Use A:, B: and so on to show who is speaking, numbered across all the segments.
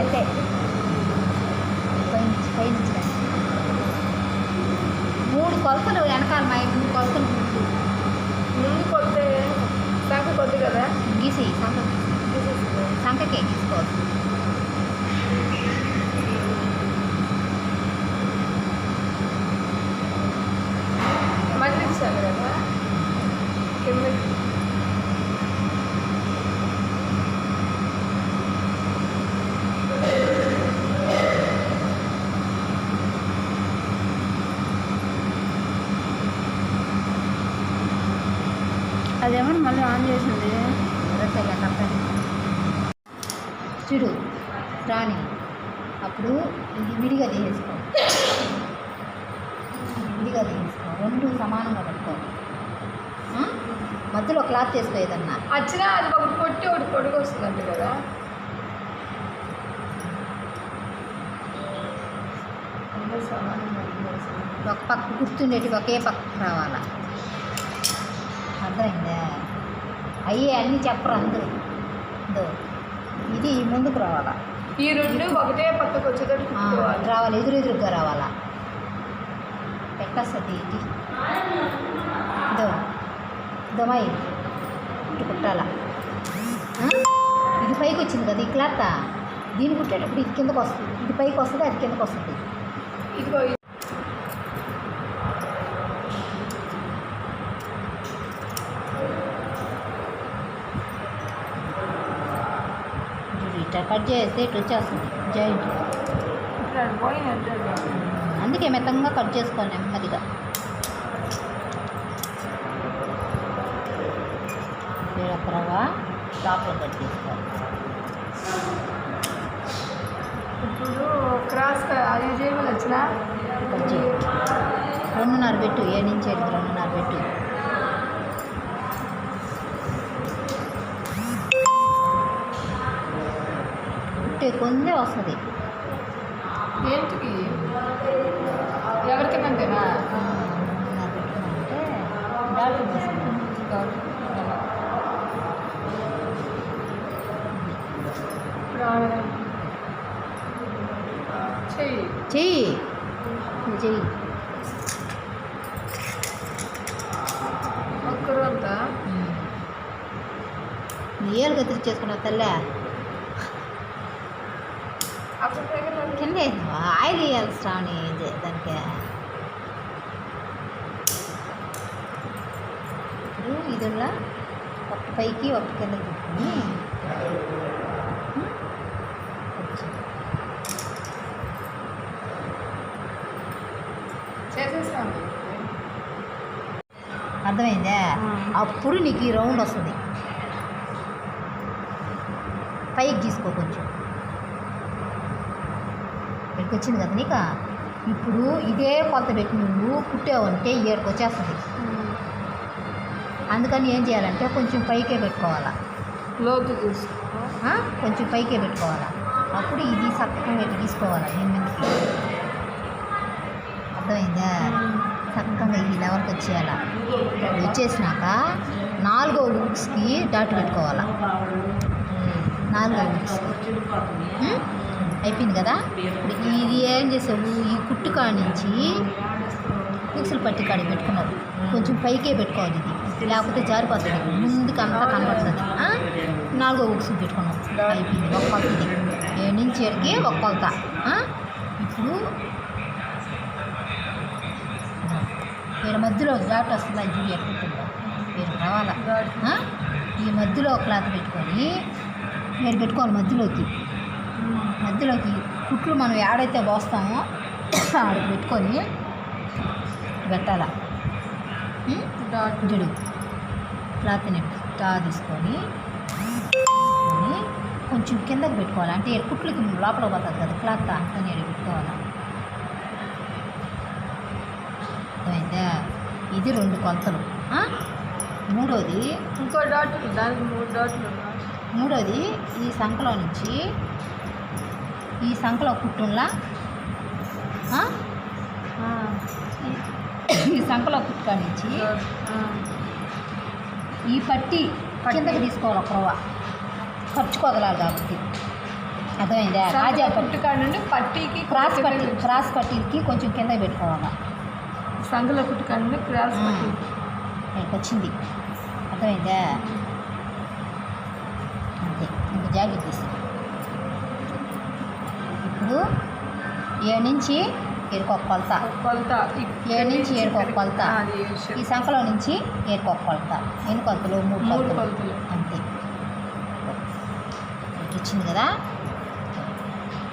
A: అంతే పై నుంచి 3 కొలతలు వెనకాల మా 3 కొలతలు
B: ముందు కొద్ది సంఖ కొద్ది కదా
A: గీసి సంఖకే గీసుకోవాలి.
B: మళ్ళీ ఇచ్చాను కదా కింద
A: అదేమో మళ్ళీ ఆన్ చేసింది చూడు రాని అప్పుడు ఇది విడిగా తీసేసుకో, విడిగా తీసేసుకో, 2 సమానంగా పెట్టుకో. మధ్యలో క్లాత్ చేసుకో ఏదన్నా
B: వచ్చినా అది ఒకటి పొట్టి ఒకటి పొడుగు వస్తుందంట కదా.
A: ఒక పక్క గుర్తుండేటి ఒకే పక్కకు రావాలా. అర్థమైందా? అయ్యే అన్నీ చెప్పరు అందరూ. ఇది ముందుకు రావాలా,
B: ఈ 2 ఒకటే పక్కకు వచ్చేటట్టు
A: రావాలి, ఎదురుగా రావాలా. పెట్టేస్తుంది ఇది దొమాయి ఇటు కుట్టాలా. ఇది పైకి వచ్చింది కదా ఈ క్లాత్, దీన్ని కుట్టేటప్పుడు ఇది కిందకు వస్తుంది, ఇది పైకి వస్తుంది, అది కిందకు వస్తుంది.
B: ఇదిగో
A: ఇట్లా కట్ చేస్తే ఇటు వచ్చేస్తుంది జాయింట్. అందుకే మెత్తంగా కట్ చేసుకోండి నెమ్మదిగా. జీలకర్ర టాప్లో కట్ చేసుకోవాలి.
B: ఇప్పుడు క్రాస్ అది చేయమని వచ్చిన
A: కట్ చేయి. 2.5 పెట్టు, 7 నుంచి 7 2.5 పెట్టు. కొందే వస్తుంది.
B: ఏంటికి ఎవరికైనా
A: పెట్టుకుంటే డాక్టర్
B: చెయ్యి
A: చెయ్యి చెయ్యి
B: ఒక్కరు అంతా
A: ఏళ్ళు కత్తిరించేసుకున్నావు తల్లే. కింద ఆయిల్ వేయాలి శ్రావణి దానికి. ఇప్పుడు ఇదిలా ఒక పైకి ఒక కింద పెట్టుకుని
B: చేసేసాను.
A: అర్థమైందా? అప్పుడు నీకు ఈ రౌండ్ వస్తుంది. పైకి తీసుకో కొంచెం, ఇక్కడికి వచ్చింది కదా నీకు. ఇప్పుడు ఇదే కొలత పెట్టి నువ్వు కుట్టావంటే ఏడుకు వచ్చేస్తుంది. అందుకని ఏం చేయాలంటే కొంచెం పైకే పెట్టుకోవాలా,
B: లోతు తీసుకో,
A: కొంచెం పైకే పెట్టుకోవాలా. అప్పుడు ఇది చక్కగా తీసుకోవాలా 8కి. అర్థమైందా? చక్కగా ఈ లెవెల్కి వచ్చేయాలా. వచ్చేసినాక 4వ లూప్స్కి డాట్ పెట్టుకోవాలా. 4వ లూప్స్కి అయిపోయింది కదా. ఇప్పుడు ఇది ఏం చేసావు, ఈ కుట్టు కాడి నుంచి పిక్సులు పట్టి కాడికి పెట్టుకున్నావు. కొంచెం పైకే పెట్టుకోవాలి, ఇది లేకపోతే జారిపోతుంది, ముందుకు అంతా కనబడుతుంది. 4వ ఉక్సులు పెట్టుకున్నావు. అయిపోయింది ఒక కొలత. ఇది 7 నుంచి 7కి ఒక కొలత. ఇప్పుడు వీళ్ళ మధ్యలో ఘాట్ వస్తుంది, అది చూడి ఎట్టుకుంటుందా వీళ్ళు రావాలా. ఈ మధ్యలో క్లాత్ పెట్టుకొని మీరు పెట్టుకోవాలి. మధ్యలోకి కుట్లు మనం ఏడైతే పోస్తామో ఆడికి పెట్టుకొని పెట్టాలా. జుడు క్లాత్ని తీసుకొని కొంచెం కిందకి పెట్టుకోవాలి. అంటే కుట్లకి లోపల పోతుంది కదా క్లాత్, అంతా నేను పెట్టుకోవాలి. అర్థమైందా? ఇది 2 కొలతలు. మూడోది
B: ఇంకో డాట్, దానికి 3 డాట్లు.
A: మూడోది ఈ సంఖలో నుంచి ఈ సంఖలో కుట్టులా, ఈ సంఖలో కుట్టుకా నుంచి ఈ పట్టి కిందకి తీసుకోవాలి. ఒక రవ్వ ఖర్చు కొదలాలి కాబట్టి అర్థమైందా?
B: సంకల
A: కాజా పట్టి
B: కుట్టు కాడ నుండి పట్టీకి
A: క్రాస్ పట్టీలకి కొంచెం కింద పెట్టుకోవాలి.
B: సంగల కుట్టు కాడ నుండి క్రాస్ పట్టీ.
A: ఇక్కడికి వచ్చింది. అర్థమైందా? అంతే. ఇంక జాకెట్ తీసి ఇప్పుడు 7 నుంచి 7 కొలత,
B: కొలత
A: 7 నుంచి 7 కొలత,
B: అది విషయం.
A: ఈ సంఖలో నుంచి 7 కొలత, ఎన్ని కొలతలు? 3
B: మూడు
A: కొలతలు.
B: కొలతలు.
A: అంతే. ఇటు వచ్చింది కదా,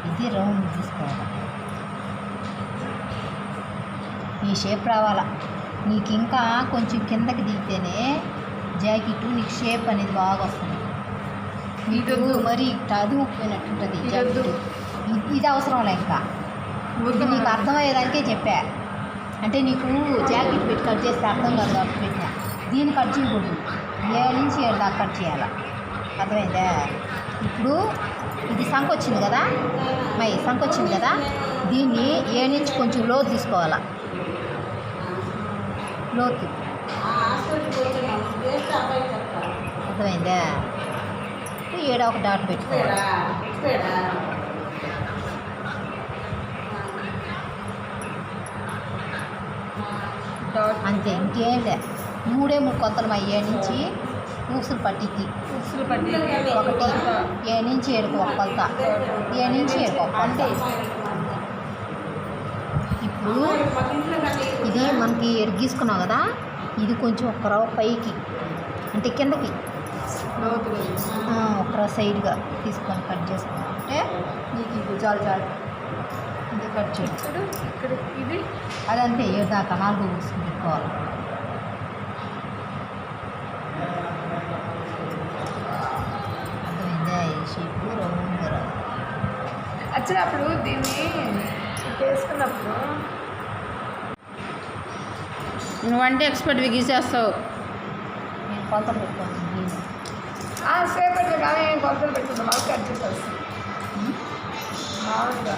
A: ఇది రౌండ్ తీసుకోవాలి. ఈ షేప్ రావాలా నీకు. ఇంకా కొంచెం కిందకి దిగితేనే జాకెట్ నీకు షేప్ అనేది బాగా వస్తుంది. నీకు మరి అది ముప్పినట్టుంటుంది జాకెట్. ఇది అవసరం లే. ఇంకా ఇది నీకు అర్థమయ్యేదానికే చెప్పా. అంటే నీకు జాకెట్ పెట్టి కట్ చేస్తే అర్థం కాదు కాబట్టి పెట్టినా. దీన్ని కట్ చేయకూడదు, 7 నుంచి 7 దాకా కట్ చేయాలి. అర్థమైందా? ఇప్పుడు ఇది సంఖ వచ్చింది కదా, సంఖ వచ్చింది కదా, దీన్ని 7 నుంచి కొంచెం లోతు తీసుకోవాలా. లోతు అర్థమైందా? 7 ఒక డాట్ పెట్టుకోవాలి. అంతే. ఇంకేం లే. 3 కొలతలు 7 నుంచి ఊసులు పట్టికి
B: ఉసులు పట్టీ
A: 1, 7 నుంచి 7 ఒక కొలత, 7 నుంచి 7 ఒక కొలత. ఇప్పుడు ఇది మనకి గీసుకున్నావు కదా, ఇది కొంచెం ఒక రవ్వ పైకి అంటే కిందకి
B: లోతుగా
A: ఒక రవ్వ సైడ్గా తీసుకొని కట్ చేసుకుంటే నీకు ఈ భుజాలు చాలు. ఇది కట్ చేయి.
B: ఇక్కడ ఇది
A: అదంతే. 7 దాకా 4 ఊసులు పెట్టుకోవాలి. అర్థమైందా? ఈ షేప్ రౌండ్గా రాదు.
B: వచ్చినప్పుడు దీన్ని వేసుకున్నప్పుడు
C: నువ్వంటే ఎక్స్పర్ట్వి గీసేస్తావు.
A: నేను కొలత పెట్టుకోవాలి.
B: సేపటి కానీ కొలతలు పెట్టుకుంటాం. మాకు కట్ చేసి వస్తుంది మామూలుగా.